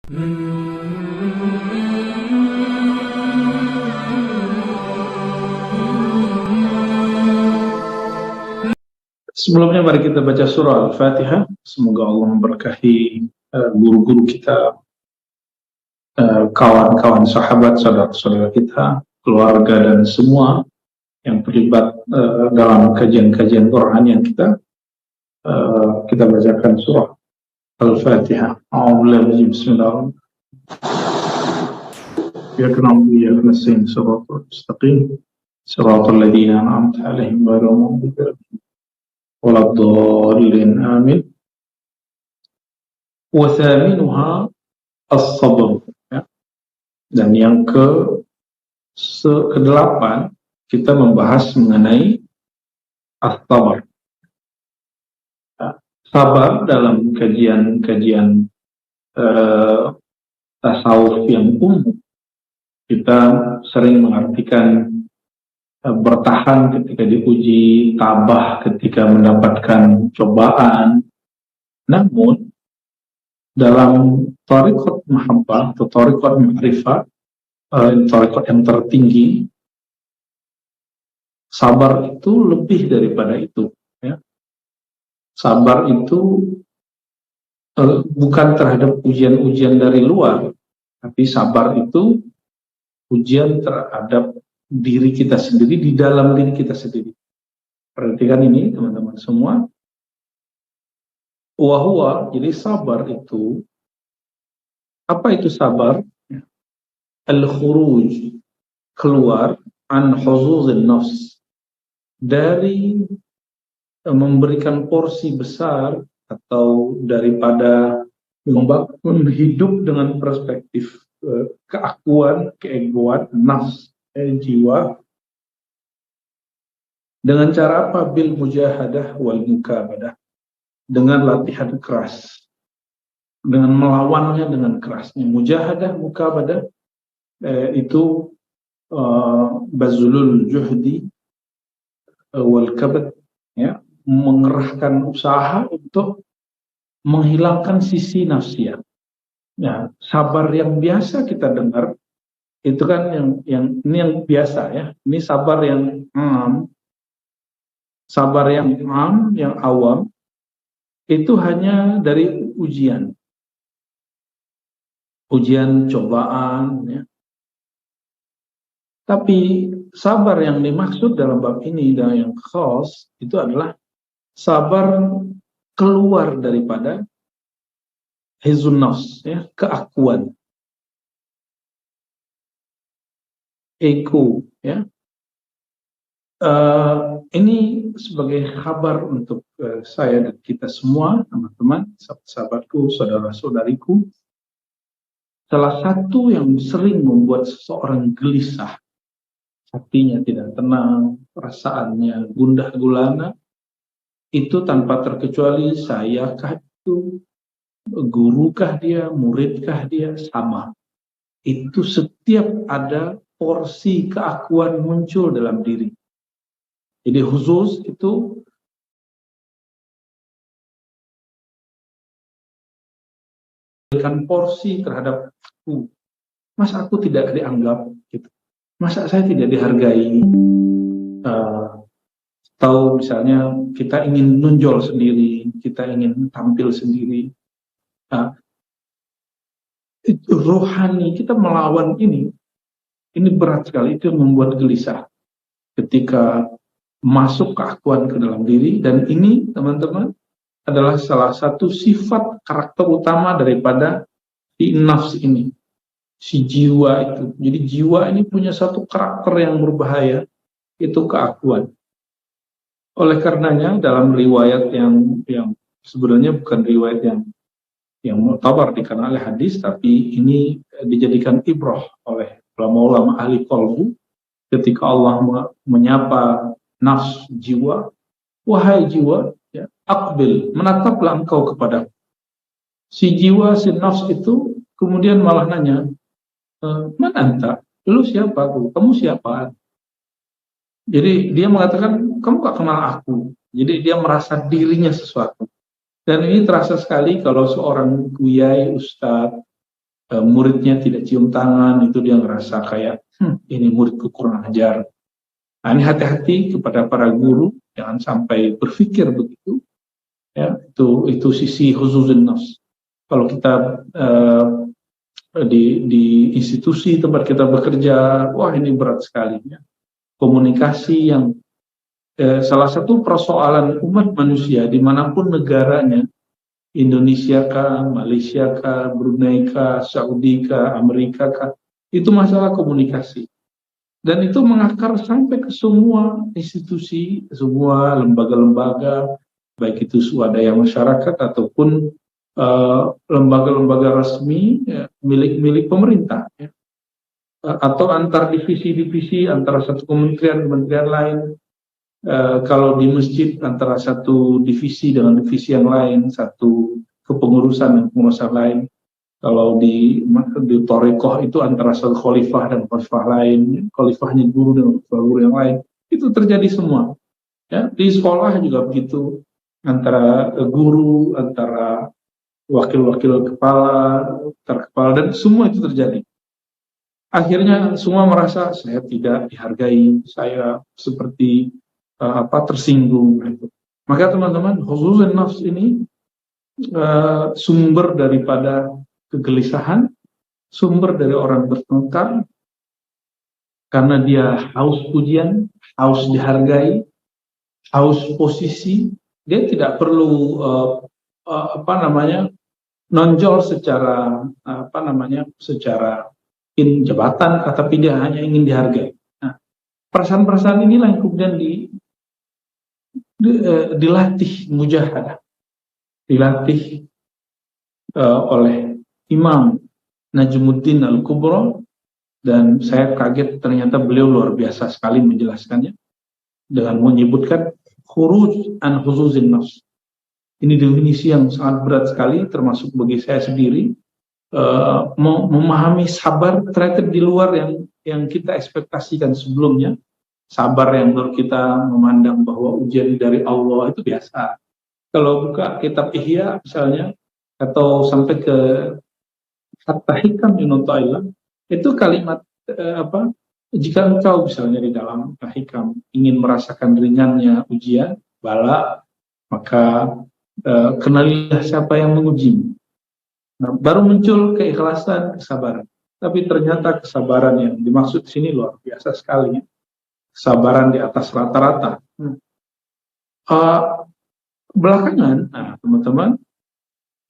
Sebelumnya mari kita baca surah Al-Fatihah. Semoga Allah memberkahi guru-guru kita, kawan-kawan sahabat, saudara-saudara kita, keluarga dan semua yang terlibat dalam kajian-kajian Quran yang kita bacakan surah Al-Fatihah. A'udzubillahi bismillahirrahmanirrahim. Ya na'budu wa iyyaka nasta'in shiratal mustaqim shiratal ladzina an'amta 'alaihim ghairil maghdubi 'alaihim waladdallin. Amin. Wa thaminuha as-sabr, ya. Dan yang ke-8 kita membahas mengenai as-sabar. Sabar dalam kajian-kajian tasawuf yang umum kita sering mengartikan bertahan ketika diuji, tabah ketika mendapatkan cobaan. Namun dalam thariqat mahabbah atau thariqat ma'rifah, thariqat yang tertinggi, sabar itu lebih daripada itu, ya. Sabar itu bukan terhadap ujian-ujian dari luar, tapi sabar itu ujian terhadap diri kita sendiri, di dalam diri kita sendiri. Perhatikan ini teman-teman semua. Wahwa, jadi sabar itu, apa itu sabar? Al-khuruj, keluar, an huzuzin nafs, dari memberikan porsi besar atau daripada membangun hidup dengan perspektif keakuan, keegoan, nafs, jiwa, dengan cara apa? Bil mujahadah wal mukabadah, dengan latihan keras, dengan melawannya dengan kerasnya. Mujahadah, mukabadah itu bazulul juhdi wal kabad, ya, mengerahkan usaha untuk menghilangkan sisi nafsiyah. Ya, sabar yang biasa kita dengar itu kan yang ini yang biasa, ya. Ini sabar yang yang awam itu hanya dari ujian cobaan, ya. Tapi sabar yang dimaksud dalam bab ini dan yang khas itu adalah sabar keluar daripada hizun nafs, ya, keakuan, ego, ya. Ini sebagai kabar untuk saya dan kita semua, teman-teman, sahabatku, saudara-saudariku. Salah satu yang sering membuat seseorang gelisah, hatinya tidak tenang, perasaannya gundah gulana, itu tanpa terkecuali sayakah itu, gurukah dia, muridkah dia, sama. Itu setiap ada porsi keakuan muncul dalam diri. Jadi khusus itu berikan porsi terhadap aku. Masa aku tidak dianggap, gitu. Masa saya tidak dihargai. Atau misalnya kita ingin nunjol sendiri, kita ingin tampil sendiri. Itu rohani, kita melawan ini berat sekali, itu membuat gelisah ketika masuk keakuan ke dalam diri. Dan ini teman-teman adalah salah satu sifat karakter utama daripada si nafs ini, si jiwa itu. Jadi jiwa ini punya satu karakter yang berbahaya, itu keakuan. Oleh karenanya dalam riwayat yang sebenarnya bukan riwayat yang mu'tabar dikenal oleh hadis, tapi ini dijadikan ibrah oleh ulama-ulama ahli qalbu ketika Allah menyapa nafs jiwa, wahai jiwa, ya, aqbil, menataplah engkau kepada si jiwa, si nafs itu kemudian malah nanya, man anta, lu siapa, kamu siapa? Jadi dia mengatakan, kamu gak kenal aku. Jadi dia merasa dirinya sesuatu. Dan ini terasa sekali kalau seorang kuyai, ustadz, muridnya tidak cium tangan, itu dia ngerasa kayak ini muridku kurang ajar. Nah, ini hati-hati kepada para guru, jangan sampai berpikir begitu. Ya, itu sisi huzuzun nafs. Kalau kita di institusi tempat kita bekerja, wah ini berat sekali. Ya. Komunikasi yang salah satu persoalan umat manusia dimanapun negaranya, Indonesia kah, Malaysia kah, Brunei kah, Saudi kah, Amerika kah, itu masalah komunikasi. Dan itu mengakar sampai ke semua institusi, semua lembaga-lembaga, baik itu swadaya masyarakat ataupun lembaga-lembaga resmi milik pemerintah, ya. Atau antar divisi-divisi, antara satu kementerian lain. Kalau di masjid antara satu divisi dengan divisi yang lain, satu kepengurusan dan pengurusan lain. Kalau di Thariqah itu antara satu khalifah dan khalifah lain, khalifahnya guru dan guru yang lain, itu terjadi semua. Ya, di sekolah juga begitu, antara guru, antara wakil-wakil kepala, terkepala, dan semua itu terjadi. Akhirnya semua merasa saya tidak dihargai, saya seperti tersinggung. Gitu. Maka teman-teman, huzuzun nafs ini sumber daripada kegelisahan, sumber dari orang bertengkar, karena dia haus pujian, haus dihargai, haus posisi. Dia tidak perlu nonjol secara secara jabatan, tapi dia hanya ingin dihargai. Nah, perasaan-perasaan inilah yang kemudian dilatih mujahadah, dilatih oleh Imam Najmuddin Al-Kubra, dan saya kaget ternyata beliau luar biasa sekali menjelaskannya dengan menyebutkan khuruj an huzuzin nafs. Ini definisi yang sangat berat sekali, termasuk bagi saya sendiri, memahami sabar ternyata di luar yang kita ekspektasikan sebelumnya. Sabar yang menurut kita memandang bahwa ujian dari Allah itu biasa. Kalau buka kitab Ihya misalnya, atau sampai ke Hatta Hikam Yunus Ta'ala, itu kalimat jika engkau misalnya di dalam Hikam ingin merasakan ringannya ujian, bala, maka kenalilah siapa yang mengujimu. Nah, baru muncul keikhlasan, kesabaran. Tapi ternyata kesabaran yang dimaksud di sini luar biasa sekali. Kesabaran di atas rata-rata. Belakangan, teman-teman,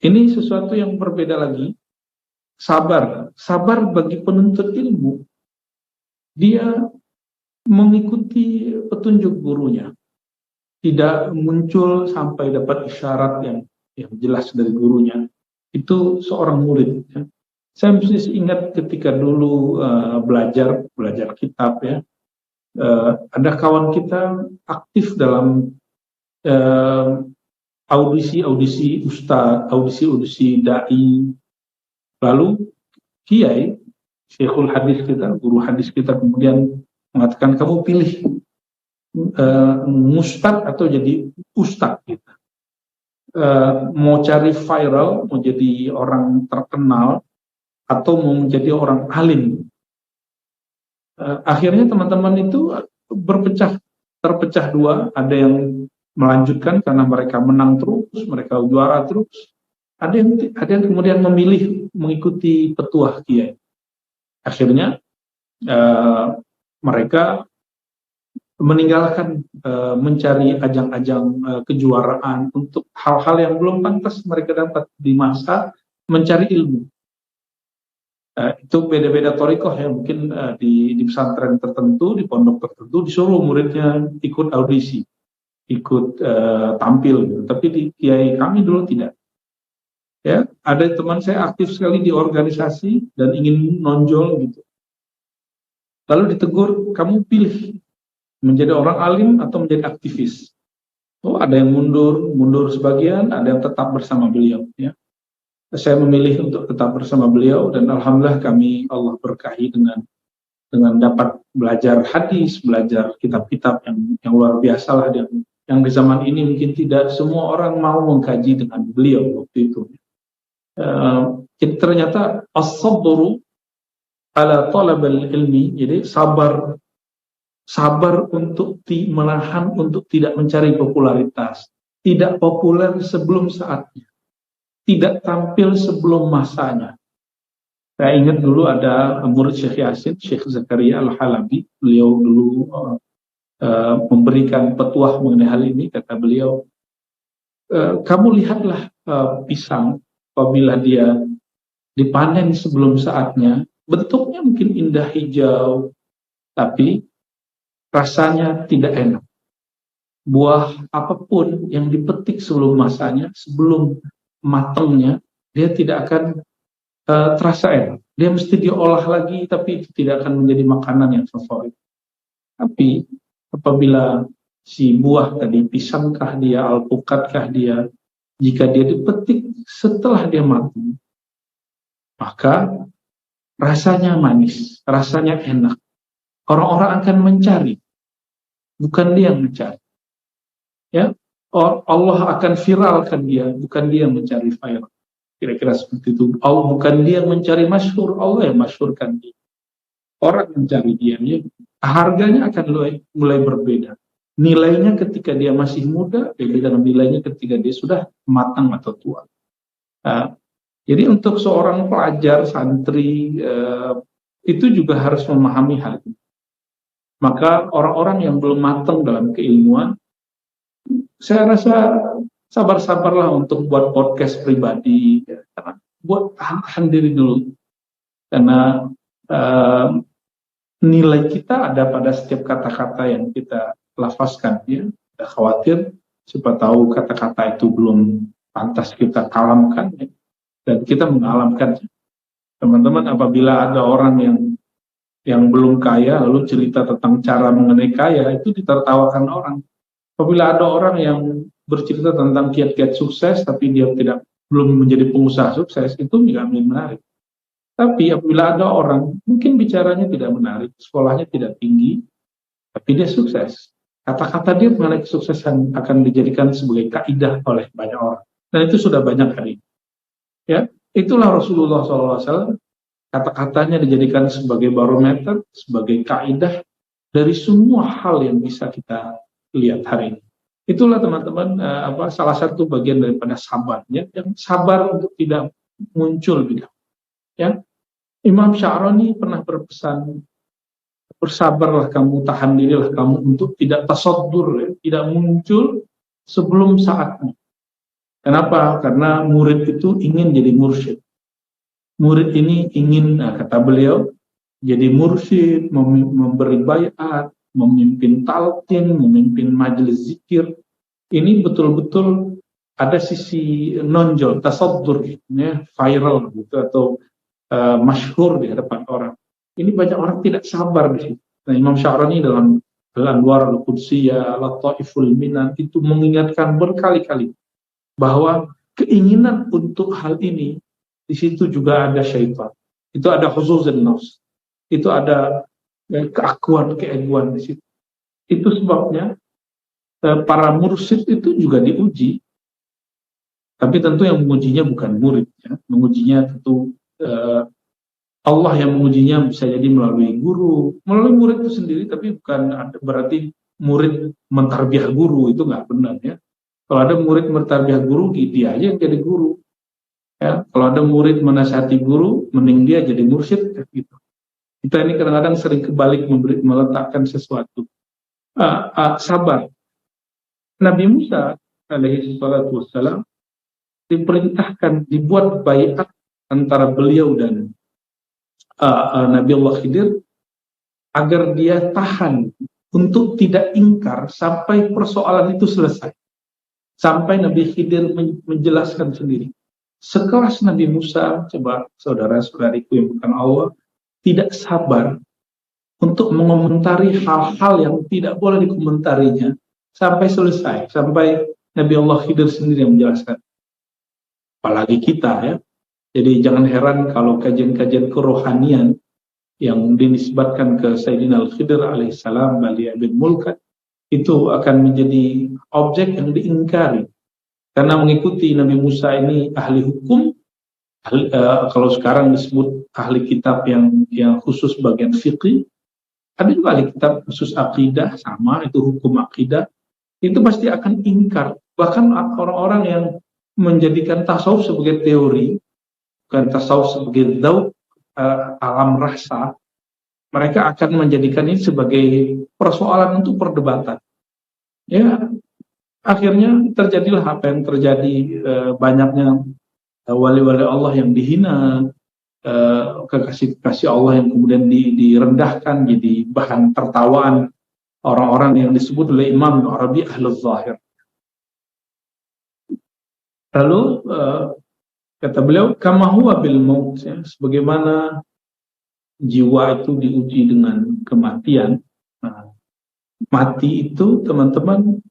ini sesuatu yang berbeda lagi. Sabar bagi penuntut ilmu. Dia mengikuti petunjuk gurunya. Tidak muncul sampai dapat isyarat yang jelas dari gurunya. Itu seorang murid. Ya. Saya mesti ingat ketika dulu belajar kitab, ya. Ada kawan kita aktif dalam audisi ustadz, audisi dai. Lalu kiai, syekhul hadis kita, guru hadis kita kemudian mengatakan, kamu pilih mustad atau jadi ustadz kita. Mau cari viral, mau jadi orang terkenal, atau mau menjadi orang alim. Akhirnya teman-teman itu terpecah dua. Ada yang melanjutkan karena mereka menang terus, mereka juara terus. Ada yang kemudian memilih mengikuti petuah kiai. Akhirnya mereka meninggalkan mencari ajang-ajang kejuaraan untuk hal-hal yang belum pantas mereka dapat di masa mencari ilmu. Itu beda-beda thariqah ya, mungkin di pesantren tertentu, di pondok tertentu disuruh muridnya ikut audisi, ikut tampil gitu. Tapi di kiai kami dulu tidak. Ya, ada teman saya aktif sekali di organisasi dan ingin nonjol gitu. Lalu ditegur, kamu pilih menjadi orang alim atau menjadi aktivis. Oh, ada yang mundur sebagian, ada yang tetap bersama beliau ya. Saya memilih untuk tetap bersama beliau, dan alhamdulillah kami Allah berkahi dengan dapat belajar hadis, belajar kitab-kitab yang luar biasa lah, yang di zaman ini mungkin tidak semua orang mau mengkaji dengan beliau waktu itu. Jadi ternyata as-sabru ala talabil ilmi, jadi sabar untuk menahan untuk tidak mencari popularitas, tidak populer sebelum saatnya, tidak tampil sebelum masanya. Saya ingat dulu ada murid Syekh Yasin, Syekh Zakaria Al-Halabi, beliau dulu memberikan petuah mengenai hal ini. Kata beliau, kamu lihatlah pisang apabila dia dipanen sebelum saatnya, bentuknya mungkin indah hijau, tapi rasanya tidak enak. Buah apapun yang dipetik sebelum masanya, sebelum matangnya, dia tidak akan terasa enak. Dia mesti diolah lagi, tapi itu tidak akan menjadi makanan yang favorit. Tapi apabila si buah tadi, pisangkah dia, alpukatkah dia, jika dia dipetik setelah dia matang, maka rasanya manis, rasanya enak. Orang-orang akan mencari, bukan dia yang mencari. Ya, Allah akan viralkan dia, bukan dia yang mencari viral. Kira-kira seperti itu. Allah bukan dia yang mencari masyhur, Allah yang masyhurkan dia. Orang mencari dia, ya. Harganya akan mulai berbeda. Nilainya ketika dia masih muda, beda dengan nilainya ketika dia sudah matang atau tua. Jadi untuk seorang pelajar, santri, itu juga harus memahami hal ini. Maka orang-orang yang belum matang dalam keilmuan, saya rasa sabar-sabarlah untuk buat podcast pribadi, ya. Buat tahan diri dulu. Karena nilai kita ada pada setiap kata-kata yang kita lafazkan, ya. Kita khawatir, siapa tahu kata-kata itu belum pantas kita kalamkan, ya. Dan kita mengalamkan. Teman-teman, apabila ada orang yang belum kaya lalu cerita tentang cara mengenai kaya, itu ditertawakan orang. Apabila ada orang yang bercerita tentang kiat-kiat sukses tapi dia belum menjadi pengusaha sukses, itu tidak menarik. Tapi apabila ada orang mungkin bicaranya tidak menarik, sekolahnya tidak tinggi, tapi dia sukses, kata-kata dia mengenai kesuksesan akan dijadikan sebagai kaidah oleh banyak orang. Dan itu sudah banyak hari ini. Ya, itulah Rasulullah SAW, kata-katanya dijadikan sebagai barometer, sebagai kaidah dari semua hal yang bisa kita lihat hari ini. Itulah teman-teman salah satu bagian daripada sabarnya, yang sabar untuk tidak muncul bid'ah. Ya, Imam Sya'rani pernah berpesan, bersabarlah kamu, tahan dirilah kamu untuk tidak tasaddur, ya, tidak muncul sebelum saatnya. Kenapa? Karena murid itu ingin jadi mursyid. Murid ini ingin, kata beliau, jadi mursyid, memberi baiat, memimpin talqin, memimpin majelis zikir. Ini betul-betul ada sisi nonjol, tasaddur, ya, viral gitu, atau masyhur di hadapan orang. Ini banyak orang tidak sabar di situ. Nah, Imam Sya'rani dalam Al-Anwar Al-Qudsiyah, Lataiful Minan itu mengingatkan berkali-kali bahwa keinginan untuk hal ini, di situ juga ada syaitan. Itu ada huzuzun nafs. Itu ada keakuan, keegoan di situ. Itu sebabnya para mursyid itu juga diuji. Tapi tentu yang mengujinya bukan murid, ya. Mengujinya tentu Allah yang mengujinya, bisa jadi melalui guru, melalui murid itu sendiri, tapi bukan berarti murid mentarbiah guru, itu nggak benar, ya. Kalau ada murid mentarbiah guru, dia aja yang jadi guru. Ya, kalau ada murid menasihati guru, mending dia jadi mursyid, gitu. Kita ini kadang-kadang sering kebalik meletakkan sesuatu. Sabar. Nabi Musa alaihi salatu wassalam diperintahkan, dibuat baiat antara beliau dan Nabi Allah Khidir agar dia tahan untuk tidak ingkar sampai persoalan itu selesai. Sampai Nabi Khidir menjelaskan sendiri. Sekelas Nabi Musa, coba saudara-saudariku yang bukan Allah, tidak sabar untuk mengomentari hal-hal yang tidak boleh dikomentarinya sampai selesai, sampai Nabi Allah Khidir sendiri yang menjelaskan. Apalagi kita, ya. Jadi jangan heran kalau kajian-kajian kerohanian yang dinisbatkan ke Sayyidina Al-Khidir alaihissalam, Bali bin Mulkat, itu akan menjadi objek yang diingkari. Karena mengikuti Nabi Musa ini ahli hukum, Kalau sekarang disebut ahli kitab yang khusus bagian fikih, ada juga ahli kitab khusus akidah, sama itu hukum akidah, itu pasti akan ingkar. Bahkan orang-orang yang menjadikan tasawuf sebagai teori, bukan tasawuf sebagai dzauq, alam rasa, mereka akan menjadikan ini sebagai persoalan untuk perdebatan. Ya, akhirnya terjadilah apa yang terjadi, banyaknya wali-wali Allah yang dihina, kekasih-kekasih Allah yang kemudian direndahkan jadi bahan tertawaan orang-orang yang disebut oleh Imam Arabi Ahlul Zahir. Lalu kata beliau, kama huwa bil maut, ya, sebagaimana jiwa itu diuji dengan kematian. Nah, mati itu teman-teman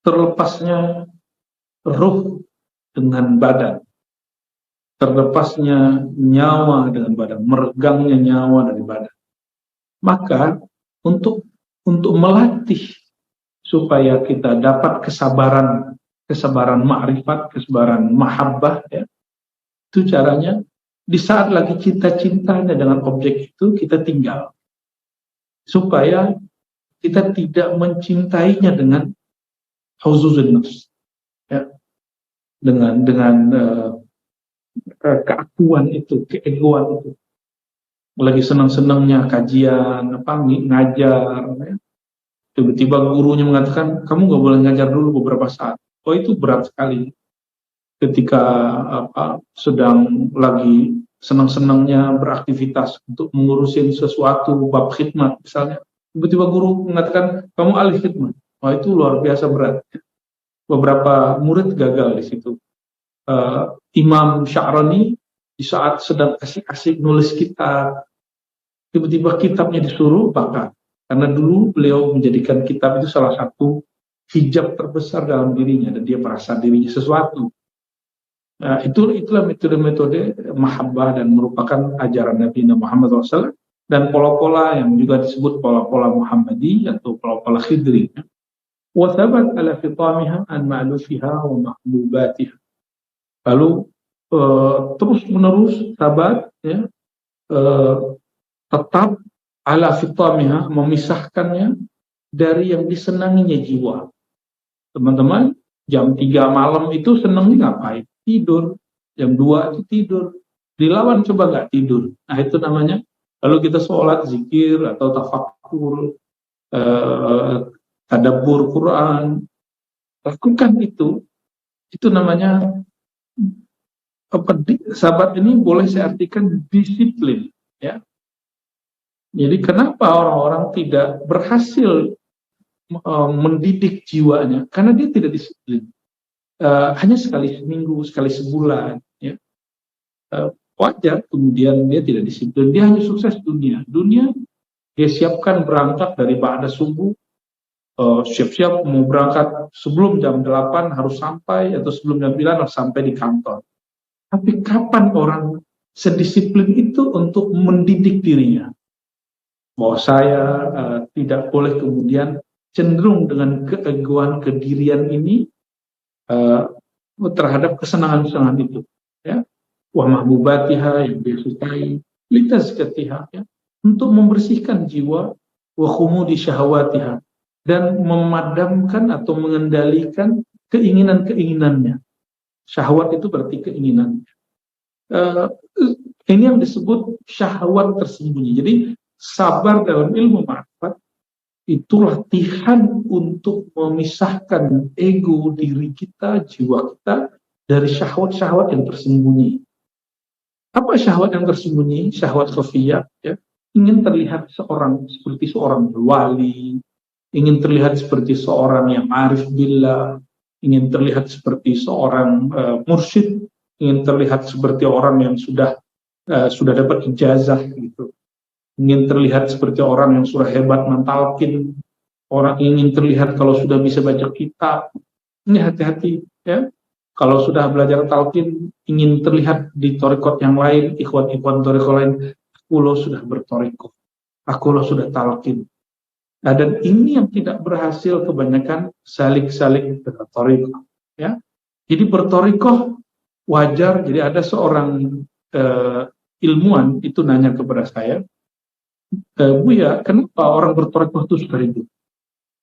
terlepasnya ruh dengan badan, terlepasnya nyawa dengan badan, meregangnya nyawa dari badan. Maka untuk melatih supaya kita dapat kesabaran ma'rifat, kesabaran mahabbah, ya, itu caranya di saat lagi cinta-cintanya dengan objek itu kita tinggal, supaya kita tidak mencintainya dengan huzuzun nafs, ya, dengan keakuan itu, keegoan itu. Lagi senang-senangnya kajian, ngajar, ya. Tiba-tiba gurunya mengatakan kamu nggak boleh ngajar dulu beberapa saat. Oh, itu berat sekali. Ketika sedang lagi senang-senangnya beraktivitas untuk mengurusin sesuatu bab khidmat misalnya, tiba-tiba guru mengatakan kamu alih khidmat. Oh, itu luar biasa berat. Beberapa murid gagal di situ. Imam Sya'rani di saat sedang asik-asik nulis kitab, tiba-tiba kitabnya disuruh bakar. Karena dulu beliau menjadikan kitab itu salah satu hijab terbesar dalam dirinya, dan dia merasa dirinya sesuatu. Nah, itulah metode-metode mahabbah dan merupakan ajaran Nabi Muhammad SAW, dan pola-pola yang juga disebut pola-pola Muhammadi atau pola-pola Khidri. Wa thabat ala fitamiha an ma'lufiha wa mahbubatiha. Lalu terus menerus sabat, ya, tetap ala fitamiha, memisahkannya dari yang disenanginya jiwa. Teman-teman, jam 3 malam itu senangnya ngapain? Tidur. Jam 2 itu tidur. Dilawan coba nggak tidur. Nah, itu namanya, lalu kita sholat, zikir, atau tafakkur, tadabbur Quran, lakukan itu namanya sahabat ini boleh saya artikan disiplin, ya. Jadi kenapa orang-orang tidak berhasil mendidik jiwanya? Karena dia tidak disiplin. Hanya sekali seminggu, sekali sebulan, ya. Wajar kemudian dia tidak disiplin. Dia hanya sukses dunia dia siapkan berangkat dari ba'da subuh, siap-siap mau berangkat sebelum jam 8 harus sampai, atau sebelum jam 9 harus sampai di kantor. Tapi kapan orang sedisiplin itu untuk mendidik dirinya? Bahwa saya tidak boleh kemudian cenderung dengan keegoan, kedirian ini terhadap kesenangan-kesenangan itu, ya. Wa mahbubatiha, yang dia sukai, litazkatiha, ya, untuk membersihkan jiwa, wa khumudi syahwatiha, dan memadamkan atau mengendalikan keinginan-keinginannya. Syahwat itu berarti keinginan. Ini yang disebut syahwat tersembunyi. Jadi sabar dalam ilmu ma'rifat itu latihan untuk memisahkan ego diri kita, jiwa kita, dari syahwat-syahwat yang tersembunyi. Apa syahwat yang tersembunyi? Syahwat khafiyah, ya. Ingin terlihat seperti seorang wali, ingin terlihat seperti seorang yang arif billah, ingin terlihat seperti seorang mursyid, ingin terlihat seperti orang yang sudah dapat ijazah, gitu. Ingin terlihat seperti orang yang sudah hebat mentalkin, orang ingin terlihat kalau sudah bisa baca kitab. Ini hati-hati, ya. Kalau sudah belajar talqin, ingin terlihat di torikot yang lain, ikhwan-ikhwan torikot lain, aku lo sudah bertorikot, aku lo sudah talqin. Nah, dan ini yang tidak berhasil kebanyakan salik-salik torikot, ya. Jadi bertorikoh wajar. Jadi ada seorang ilmuwan itu nanya kepada saya, Buya, kenapa orang bertarekat itu suka ribut,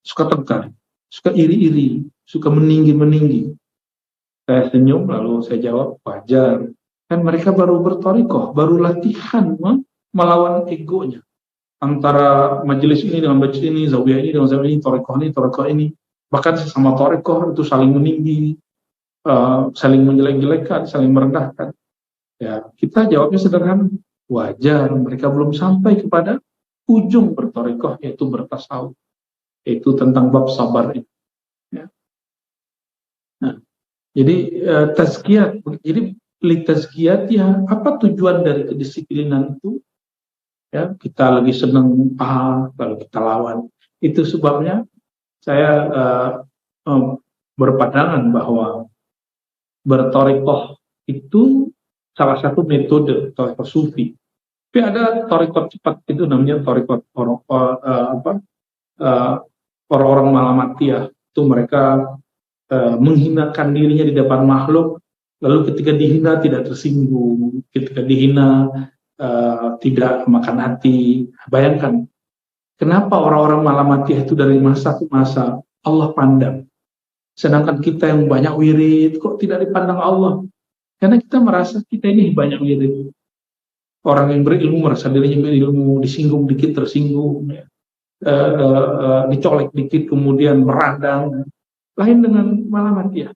suka tegar, suka iri-iri, suka meninggi-meninggi? Saya senyum lalu saya jawab, wajar. Kan mereka baru bertarekat, baru latihan melawan egonya. Antara majelis ini dengan majelis ini, zawiyah ini dengan zawiyah ini, tarekat ini. Bahkan sesama tarekat itu saling meninggi, saling menjelek-jelekan, saling merendahkan. Ya, kita jawabnya sederhana, wajar. Mereka belum sampai kepada ujung bertarekat, yaitu bertasawuf, yaitu tentang bab sabar ini. Ya. Nah, jadi tazkiyat, jadi litazkiyat ya, apa tujuan dari kedisiplinan itu? Ya, kita lagi senang lalu kita lawan. Itu sebabnya saya berpandangan bahwa bertarekat itu salah satu metode tarekat sufi. Tapi ada tarekat cepat itu namanya tarekat orang-orang malamatiyah. Itu mereka menghinakan dirinya di depan makhluk, lalu ketika dihina tidak tersinggung, ketika dihina tidak makan hati. Bayangkan, kenapa orang-orang malamatiyah itu dari masa ke masa Allah pandang, sedangkan kita yang banyak wirid kok tidak dipandang Allah? Karena kita merasa kita ini banyak wirid. Orang yang berilmu merasa dirinya berilmu, disinggung dikit tersinggung, ya. Dicolek dikit kemudian meradang. Lain dengan malamatiyah.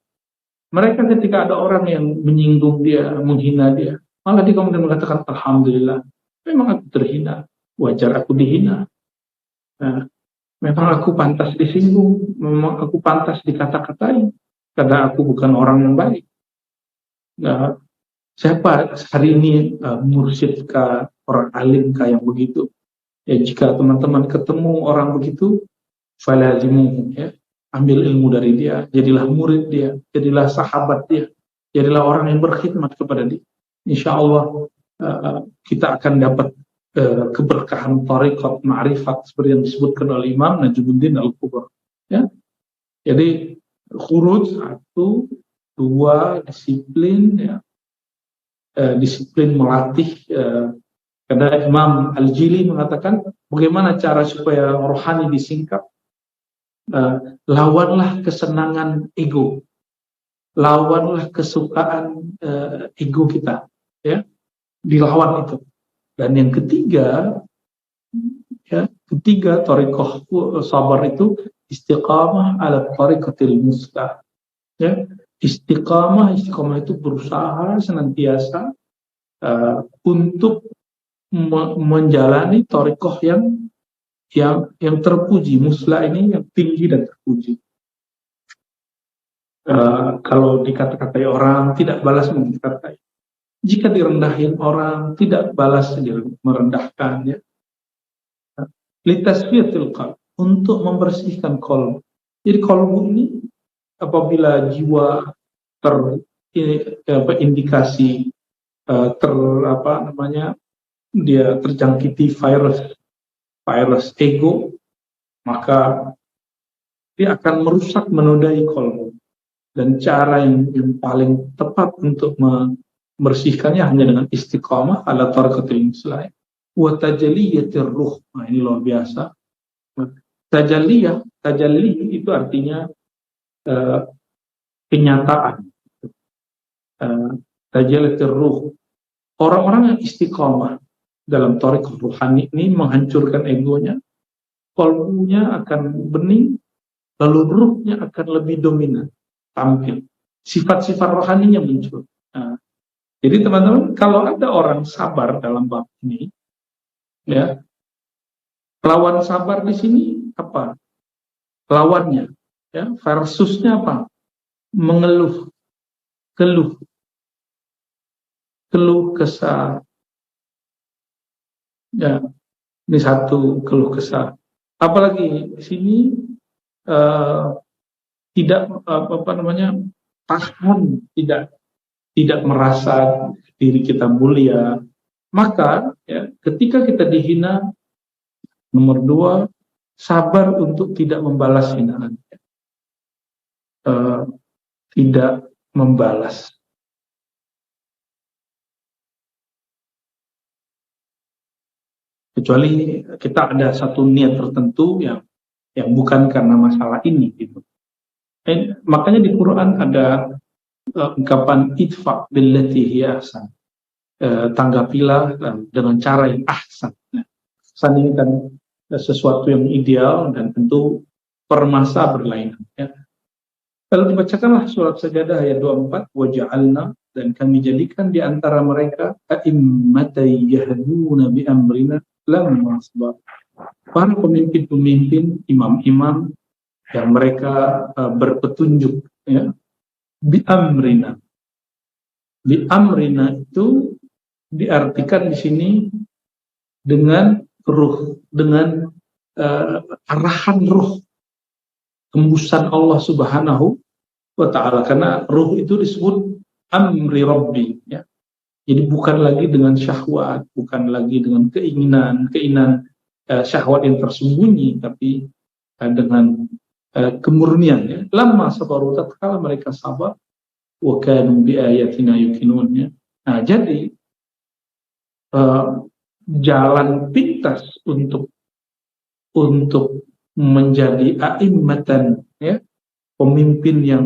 Mereka ketika ada orang yang menyinggung dia, menghina dia, malah dia kemudian mengatakan, alhamdulillah, memang aku terhina, wajar aku dihina. Nah, memang aku pantas disinggung, memang aku pantas dikata-katain, karena aku bukan orang yang baik. Nah, siapa hari ini mursyid kah, orang alim kah yang begitu? Ya, jika teman-teman ketemu orang begitu, falazimuhu, ya, ambil ilmu dari dia, jadilah murid dia, jadilah sahabat dia, jadilah orang yang berkhidmat kepada dia. Insya Allah kita akan dapat keberkahan tarekat ma'rifat seperti yang disebutkan oleh Imam Najmuddin Al-Kubra. Ya, jadi khuruj 1, 2 disiplin, ya, disiplin melatih. Karena Imam Al-Jili mengatakan bagaimana cara supaya rohani disingkap. Lawanlah kesenangan ego, lawanlah kesukaan ego kita, ya, dilawan itu. Dan yang ketiga, ya, tarekat sabar itu istiqamah ala tareqatil muslah. Ya, istiqamah itu berusaha senantiasa untuk menjalani tarekat yang terpuji. Muslah ini yang tinggi dan terpuji. Kalau dikata-katai orang, tidak balas mengkatai. Jika direndahin orang, tidak balas merendahkan. Ya. Litasfiyatil qalb, untuk membersihkan qalb. Jadi qalb ini apabila jiwa terindikasi dia terjangkiti virus ego, maka dia akan merusak, menodai qalb. Dan cara yang paling tepat untuk membersihkannya hanya dengan istiqamah ala tareqatil muslah wa tajalliyatir ruh. Nah, ini luar biasa. Tajalli itu artinya kenyataan. Tajalliyatir ruh. Orang-orang yang istiqamah dalam tarekat ruhani ini menghancurkan egonya, qalbunya akan bening, lalu ruhnya akan lebih dominan, tampil. Sifat-sifat rohaninya muncul. Nah, jadi teman-teman, kalau ada orang sabar dalam bab ini, ya, lawan sabar di sini apa? Lawannya, ya, versusnya apa? Mengeluh, keluh kesah. Ya, ini satu, keluh kesah. Apalagi di sini tidak tahan, tidak merasa diri kita mulia. Maka ya, ketika kita dihina, nomor 2, sabar untuk tidak membalas hinaan, tidak membalas. kecuali kita ada satu niat tertentu yang bukan karena masalah ini gitu. Makanya di Quran ada ungkapan idfa billati hiya ahsan, tanggapilah dengan cara yang ahsan. Ahsan ini kan sesuatu yang ideal dan tentu per masa berlainan ya. Lalu dibacakanlah surat Sajadah ayat 24, waja'alna, dan kami jadikan di antara mereka a'immatan yahduna bi amrina lamma sabar, para pemimpin-pemimpin, imam-imam yang mereka berpetunjuk ya, bi amrina. Bi amrina itu diartikan di sini dengan ruh, dengan arahan ruh, tembusan Allah Subhanahu wa ta'ala, karena ruh itu disebut amri rabbi ya. Jadi bukan lagi dengan syahwat, bukan lagi dengan keinginan syahwat yang tersembunyi, tapi dengan kemurnian ya. Lama sabaru, tatkala mereka sabar, wa kanu bi ayatina yuqinun ya. Nah, jadi jalan pintas untuk menjadi a'immatan ya, pemimpin yang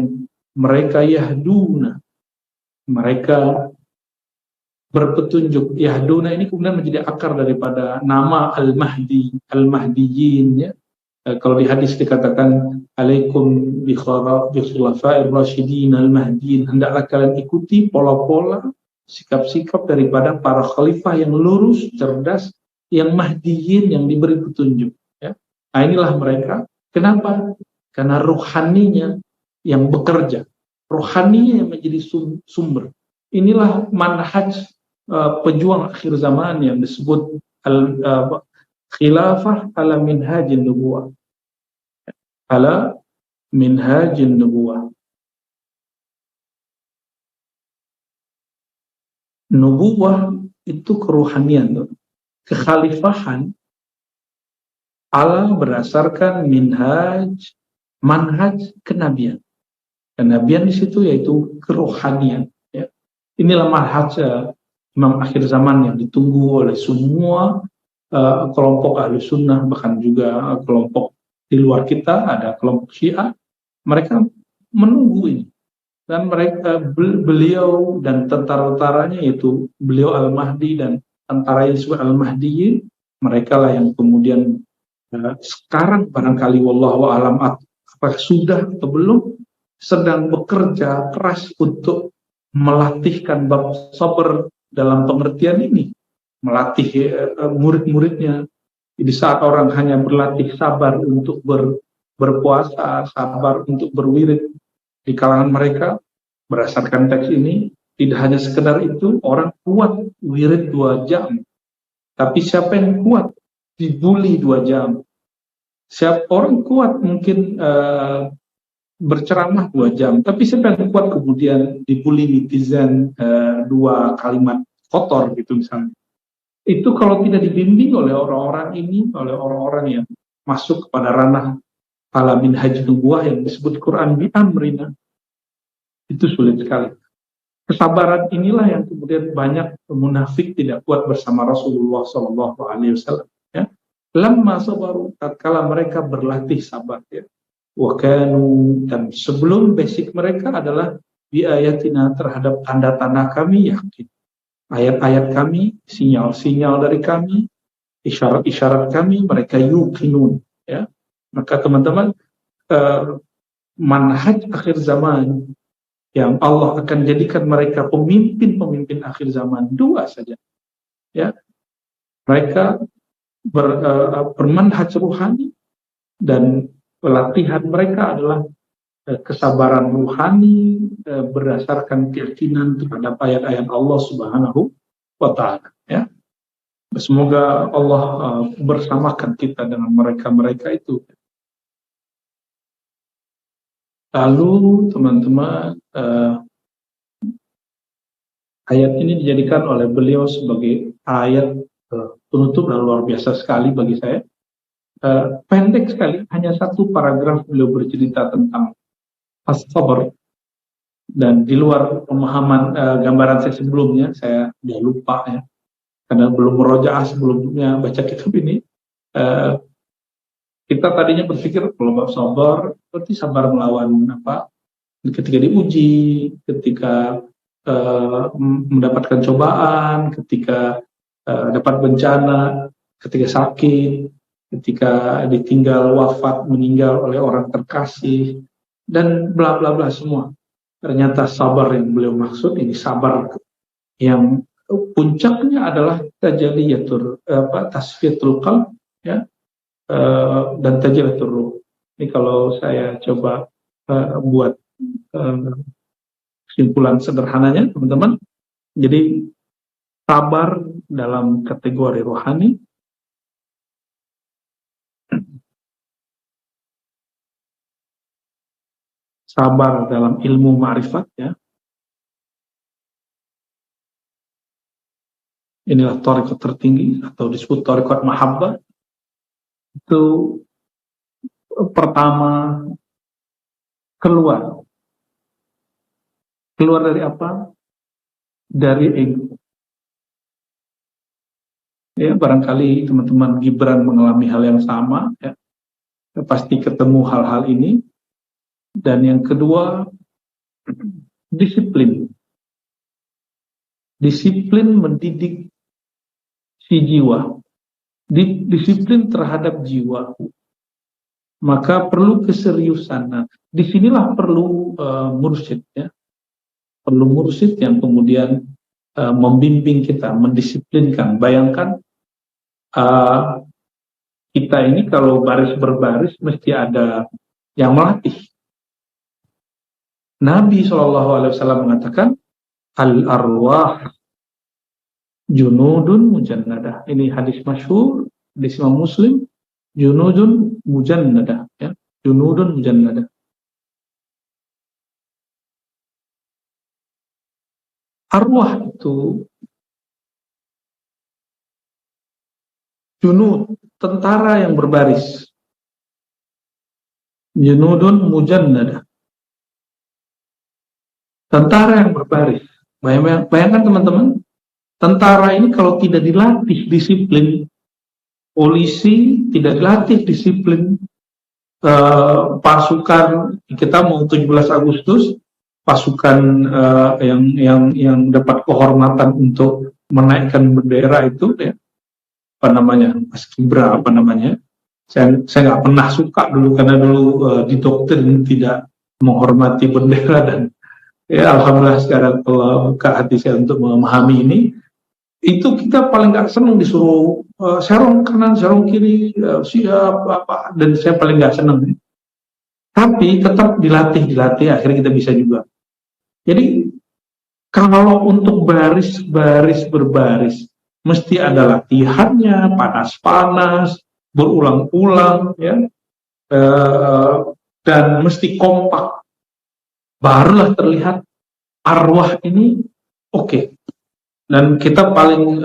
mereka yahduna, mereka berpetunjuk. Yahduna ini kemudian menjadi akar daripada nama Al-Mahdi, Al-Mahdiyin ya. Kalau di hadis dikatakan alaikum bi khulafa'ir rasyidin al-mahdiyin, hendaklah kalian ikuti pola-pola, sikap-sikap daripada para khalifah yang lurus, cerdas, yang mahdiyin, yang diberi petunjuk ya. Nah, inilah mereka. Kenapa? Karena ruhaninya yang bekerja, rohaninya yang menjadi sumber. Inilah manhaj pejuang akhir zaman yang disebut khilafah ala minhajin nubuwah, ala minhajin nubuwah. Nubuwah itu keruhanian, kekhalifahan ala berdasarkan manhaj kenabian. Kenabian di situ yaitu kerohanian ya. Inilah manhaj imam akhir zaman yang ditunggu oleh semua kelompok ahli sunnah, bahkan juga kelompok di luar kita, ada kelompok Syiah. Mereka menunggu ini, dan mereka beliau dan tentara-tentaranya, yaitu beliau Al-Mahdi dan tentara yang disebut Al-Mahdiyin, mereka lah yang kemudian sekarang barangkali wallahu alam apakah sudah atau belum sedang bekerja keras untuk melatihkan bab sabar dalam pengertian ini, melatih murid-muridnya. Di saat orang hanya berlatih sabar untuk berpuasa, sabar untuk berwirid, di kalangan mereka berdasarkan teks ini tidak hanya sekedar itu, orang kuat wirid 2 jam, tapi siapa yang kuat dibully 2 jam. Siapa orang kuat mungkin berceramah 2 jam, tapi siapa yang kuat kemudian dibully netizen 2 kalimat kotor gitu misalnya. Itu kalau tidak dibimbing oleh orang-orang ini, oleh orang-orang yang masuk kepada ranah ala minhaj nubuwah yang disebut Quran bi amrina, itu sulit sekali. Kesabaran inilah yang kemudian banyak munafik tidak kuat bersama Rasulullah SAW ya. Lamma sabaru, tatkala mereka berlatih sabar ya. Wa kanu, dan sebelum basic mereka adalah bi ayatina, terhadap tanda-tanda kami yakin. Ayat-ayat kami, sinyal-sinyal dari kami, isyarat-isyarat kami, mereka yuqinun ya. Maka teman-teman, manhaj akhir zaman yang Allah akan jadikan mereka pemimpin-pemimpin akhir zaman 2 saja ya. Mereka bermanhaj ruhani, dan pelatihan mereka adalah kesabaran ruhani berdasarkan keyakinan terhadap ayat-ayat Allah Subhanahu wa ta'ala ya. Semoga Allah bersamakan kita dengan mereka-mereka itu. Lalu teman-teman, ayat ini dijadikan oleh beliau sebagai ayat penutup dan luar biasa sekali bagi saya. Pendek sekali, hanya 1 paragraf beliau bercerita tentang as-sabr, dan di luar pemahaman gambaran saya sebelumnya, saya sudah lupa ya. karena belum merojaah sebelumnya baca kitab ini. Kita tadinya berpikir kalau bab sabar berarti sabar melawan apa, ketika diuji, ketika mendapatkan cobaan, ketika dapat bencana, ketika sakit, ketika ditinggal wafat, meninggal oleh orang terkasih, dan bla bla bla semua. Ternyata sabar yang beliau maksud ini sabar yang puncaknya adalah tajaliyatul tasfiyatul qalb, ya, dan tajaliyatul ruh. Ini kalau saya coba buat kesimpulan sederhananya, teman-teman. Jadi sabar dalam kategori rohani, sabar dalam ilmu ma'rifat, ya. Inilah thariqat tertinggi atau disebut thariqat mahabbah. Itu pertama keluar dari apa? Dari ego. Ya, barangkali teman-teman Gibran mengalami hal yang sama, ya. Pasti ketemu hal-hal ini. Dan yang kedua, disiplin. Disiplin mendidik si jiwa. Disiplin terhadap jiwa. Maka perlu keseriusan. Nah, disinilah perlu mursyid, ya. Perlu mursyid yang kemudian membimbing kita, mendisiplinkan. Bayangkan kita ini kalau baris berbaris mesti ada yang melatih. Nabi SAW mengatakan al-arwah junudun mujannadah. Ini hadis masyhur, hadis Imam Muslim. Junudun mujannadah, ya. Junudun mujannadah. Arwah itu junud, tentara yang berbaris. Junudun mujannadah. Tentara yang berbaris. Bayangkan teman-teman, tentara ini kalau tidak dilatih disiplin, polisi tidak dilatih disiplin, pasukan kita mau 17 Agustus, pasukan yang dapat kehormatan untuk menaikkan bendera itu, ya, apa namanya, paskibra apa namanya. Saya nggak pernah suka dulu karena dulu didoktrin tidak menghormati bendera, dan ya alhamdulillah sekarang Allah buka hati saya untuk memahami ini. Itu kita paling nggak senang disuruh serong kanan, serong kiri, siap apa, dan saya paling nggak senang. Tapi tetap dilatih, akhirnya kita bisa juga. Jadi kalau untuk baris berbaris, mesti ada latihannya, panas-panas, berulang-ulang, ya, dan mesti kompak. Barulah terlihat arwah ini oke. Dan kita paling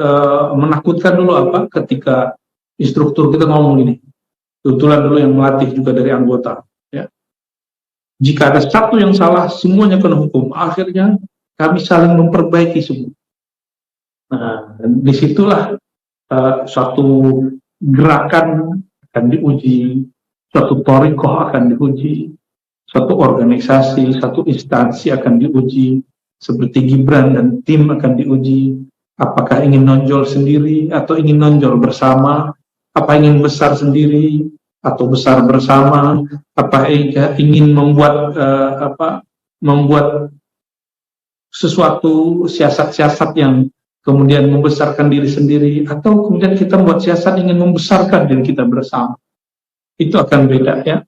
menakutkan dulu apa? Ketika instruktur kita ngomong gini, kebetulan dulu yang melatih juga dari anggota, ya. Jika ada satu yang salah, semuanya kena hukum. Akhirnya kami saling memperbaiki semua. Nah, disitulah suatu gerakan akan diuji, suatu thariqah akan diuji, suatu organisasi, satu instansi akan diuji. Seperti Gibran dan tim akan diuji. Apakah ingin nonjol sendiri atau ingin nonjol bersama? Apa ingin besar sendiri atau besar bersama? Apa ingin membuat sesuatu siasat-siasat yang kemudian membesarkan diri sendiri, atau kemudian kita membuat siasat ingin membesarkan diri kita bersama? Itu akan beda, ya.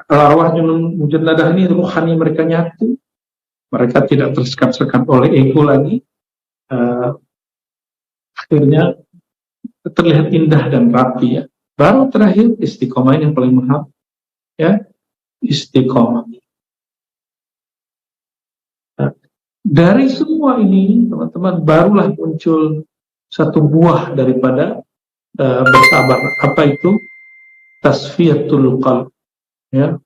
Arwah mujannadah ini rohani mereka nyatu. Mereka tidak tersekat-sekat oleh ego lagi. Akhirnya terlihat indah dan rapi, ya. Baru terakhir istiqomah yang paling mahal, ya, istiqomah. Nah, dari semua ini, teman-teman, barulah muncul satu buah daripada bersabar. Apa itu? Tasfiyatul qalb, ya,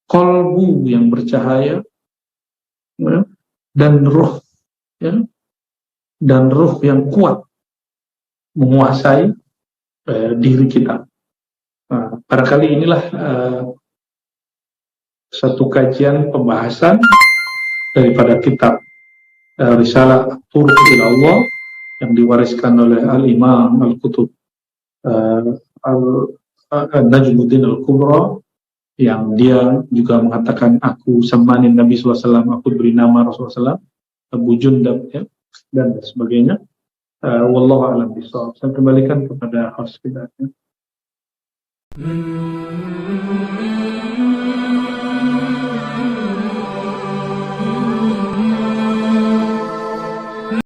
kolbu yang bercahaya, ya, dan ruh, ya, dan ruh yang kuat. menguasai diri kita. Barangkali inilah satu kajian pembahasan daripada kitab Risalah Turuq ila Allah yang diwariskan oleh Al-Imam Al-Qutub Najmuddin Al-Kubra, yang dia juga mengatakan aku samanin Nabi SAW, aku beri nama Rasulullah SAW, Abu Jundab, ya, dan sebagainya. Wallahu a'lam bishawab. Saya kembalikan kepada host kita. Ya.